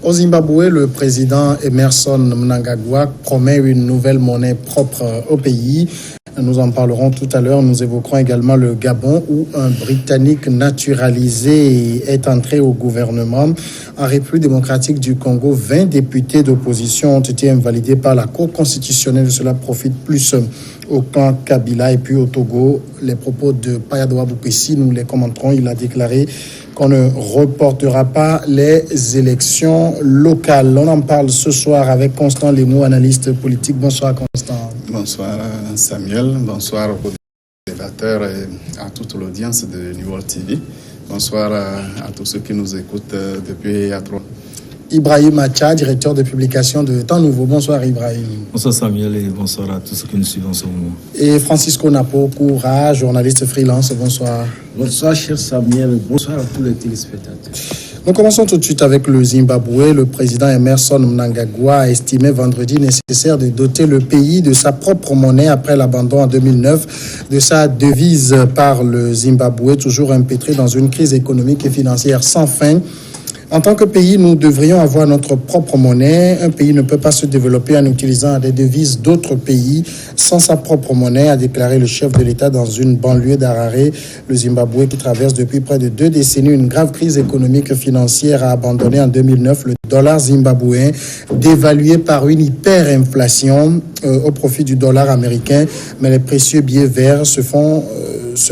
Au Zimbabwe, le président Emmerson Mnangagwa promet une nouvelle monnaie propre au pays. Nous en parlerons tout à l'heure. Nous évoquerons également le Gabon où un Britannique naturalisé est entré au gouvernement. En République démocratique du Congo, 20 députés d'opposition ont été invalidés par la Cour constitutionnelle. Cela profite plus au camp Kabila. Et puis au Togo, les propos de Payadoa Boukessi, nous les commenterons. Il a déclaré qu'on ne reportera pas les élections locales. On en parle ce soir avec Constant Lemou, analyste politique. Bonsoir Constant. Bonsoir Samuel, bonsoir aux téléspectateurs et à toute l'audience de New World TV. Bonsoir à tous ceux qui nous écoutent depuis Atro. Ibrahim Acha, directeur de publication de Temps Nouveau. Bonsoir Ibrahim. Bonsoir Samuel et bonsoir à tous ceux qui nous suivent en ce moment. Et Francisco Napo-Koura, journaliste freelance. Bonsoir. Bonsoir cher Samuel, bonsoir à tous les téléspectateurs. Nous commençons tout de suite avec le Zimbabwe. Le président Emmerson Mnangagwa a estimé vendredi nécessaire de doter le pays de sa propre monnaie après l'abandon en 2009 de sa devise par le Zimbabwe, toujours empêtré dans une crise économique et financière sans fin. En tant que pays, nous devrions avoir notre propre monnaie. Un pays ne peut pas se développer en utilisant des devises d'autres pays sans sa propre monnaie, a déclaré le chef de l'État dans une banlieue d'Harare. Le Zimbabwe, qui traverse depuis près de 2 décennies une grave crise économique et financière, a abandonné en 2009 le dollar zimbabwéen, dévalué par une hyperinflation au profit du dollar américain. Mais les précieux billets verts se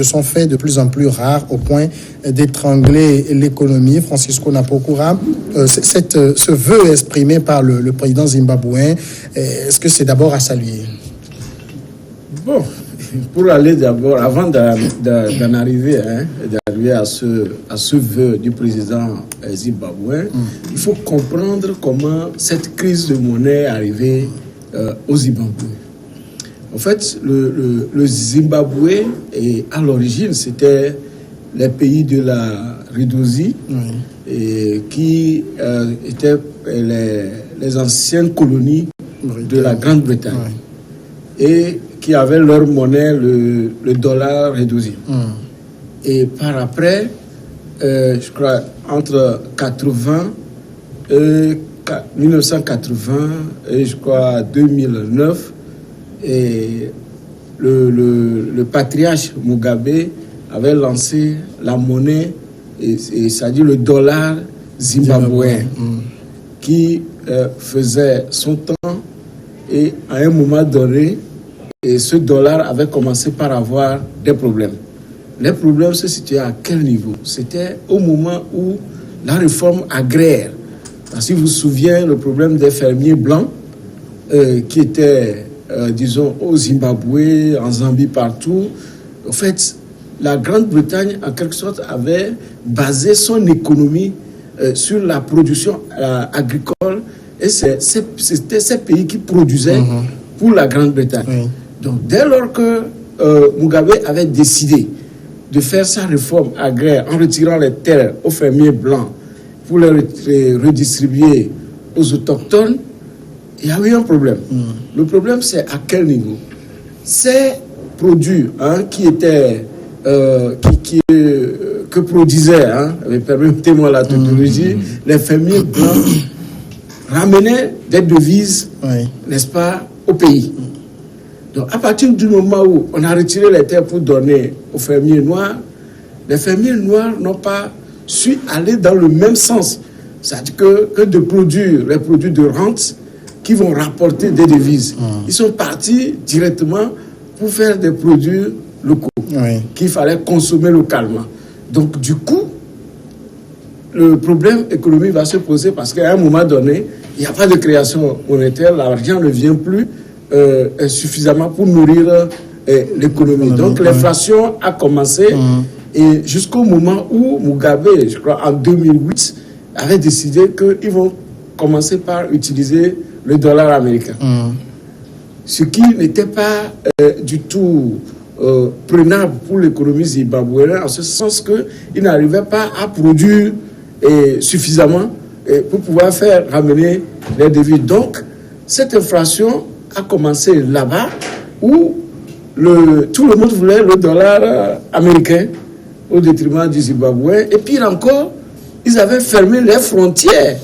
sont faits de plus en plus rares au point d'étrangler l'économie. Francisco Napo-Koura, ce vœu exprimé par le président zimbabwéen, est-ce que c'est d'abord à saluer? Bon, pour aller d'abord, avant d'en arriver, d'arriver à ce vœu du président zimbabwéen, il faut comprendre comment cette crise de monnaie est arrivée au Zimbabwe. En fait, le Zimbabwe, à l'origine, c'était les pays de la Rhodésie, qui étaient les anciennes colonies de la Grande-Bretagne, et qui avaient leur monnaie, le dollar rhodésien. Et par après, je crois, entre 1980 et je crois 2009, et le patriarche Mugabe avait lancé la monnaie, c'est-à-dire le dollar zimbabwéen, qui faisait son temps, et à un moment donné, ce dollar avait commencé par avoir des problèmes. Les problèmes se situaient à quel niveau? C'était au moment où la réforme agraire, parce que vous vous souvenez, le problème des fermiers blancs qui étaient disons, au Zimbabwe, en Zambie, partout. En fait, la Grande-Bretagne, en quelque sorte, avait basé son économie sur la production agricole. Et c'était ces pays qui produisaient pour la Grande-Bretagne. Donc, dès lors que Mugabe avait décidé de faire sa réforme agraire en retirant les terres aux fermiers blancs pour les redistribuer aux autochtones, il y a eu un problème. Le problème, c'est à quel niveau? Ces produits qui étaient que produisaient, permettez-moi la tautologie, les fermiers blancs ramenaient des devises, n'est-ce pas, au pays. Donc, à partir du moment où on a retiré les terres pour donner aux fermiers noirs, les fermiers noirs n'ont pas su aller dans le même sens. C'est-à-dire que de produire les produits de rente qui vont rapporter des devises. Ils sont partis directement pour faire des produits locaux qu'il fallait consommer localement. Donc, du coup, le problème économique va se poser parce qu'à un moment donné, il n'y a pas de création monétaire, l'argent ne vient plus suffisamment pour nourrir l'économie. Donc, l'inflation a commencé et jusqu'au moment où Mugabe, je crois en 2008, avait décidé qu'ils vont commencer par utiliser le dollar américain. Ce qui n'était pas du tout prenable pour l'économie zimbabwéenne, en ce sens qu'il n'arrivait pas à produire suffisamment pour pouvoir faire ramener les devises. Donc, cette inflation a commencé là-bas où tout le monde voulait le dollar américain au détriment du Zimbabwe. Et pire encore, ils avaient fermé les frontières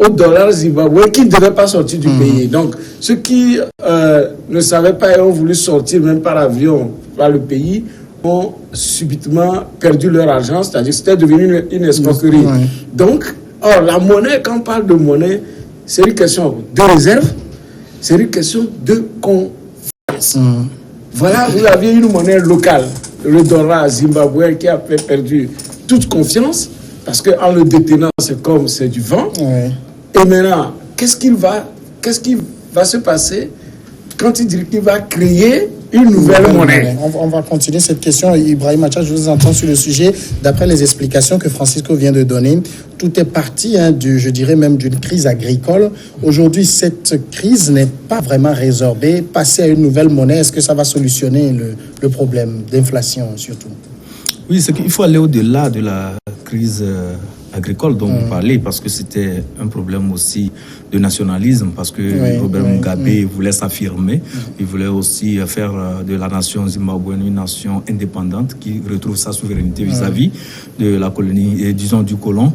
au dollar zimbabwéen qui ne devait pas sortir du pays. Donc, ceux qui ne savaient pas et ont voulu sortir même par avion par le pays ont subitement perdu leur argent, c'est-à-dire que c'était devenu une escroquerie. Donc, la monnaie, quand on parle de monnaie, c'est une question de réserve, c'est une question de confiance. Voilà, vous aviez une monnaie locale, le dollar zimbabwéen, qui a perdu toute confiance, parce qu'en le détenant, c'est comme c'est du vent. Et maintenant, qu'est-ce qui va se passer quand il dit qu'il va créer une nouvelle monnaie? On va continuer cette question. Ibrahim Acha, je vous entends sur le sujet. D'après les explications que Francisco vient de donner, tout est parti, je dirais même d'une crise agricole. Aujourd'hui, cette crise n'est pas vraiment résorbée. Passer à une nouvelle monnaie, est-ce que ça va solutionner le problème d'inflation surtout? Oui, c'est qu'il faut aller au-delà de la crise agricole dont vous parlez, parce que c'était un problème aussi de nationalisme, parce que Robert Mugabe voulait s'affirmer, il voulait aussi faire de la nation zimbabwéenne une nation indépendante qui retrouve sa souveraineté vis-à-vis de la colonie, et disons du colon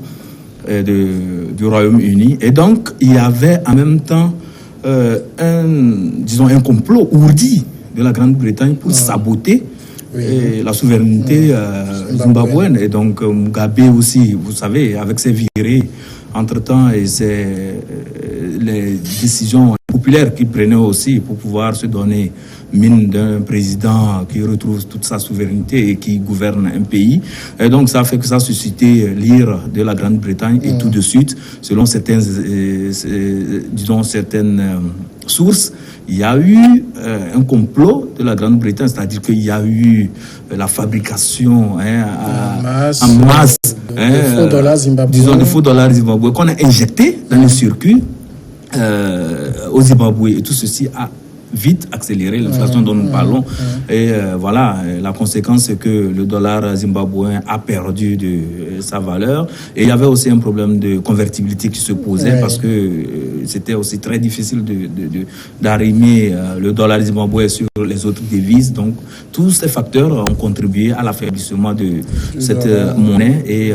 du Royaume-Uni. Et donc, il y avait en même temps un complot ourdi de la Grande-Bretagne pour saboter la souveraineté zimbabwéenne. Et donc Mugabe aussi, vous savez, avec ses virées entre-temps et les décisions populaires qu'il prenait aussi pour pouvoir se donner mine d'un président qui retrouve toute sa souveraineté et qui gouverne un pays. Et donc ça fait que ça a suscité l'ire de la Grande-Bretagne et tout de suite, selon certaines sources, il y a eu un complot de la Grande-Bretagne, c'est-à-dire qu'il y a eu la fabrication en masse de faux dollars zimbabwéens. Disons de faux dollars zimbabwéens qu'on a injectés dans le circuit au Zimbabwe. Et tout ceci a vite accéléré l'inflation dont nous parlons. Et voilà, la conséquence, c'est que le dollar zimbabwéen a perdu de sa valeur. Et il y avait aussi un problème de convertibilité qui se posait parce que c'était aussi très difficile d'arrimer le dollar zimbabwéen sur les autres devises. Donc, tous ces facteurs ont contribué à l'affaiblissement de cette monnaie. Et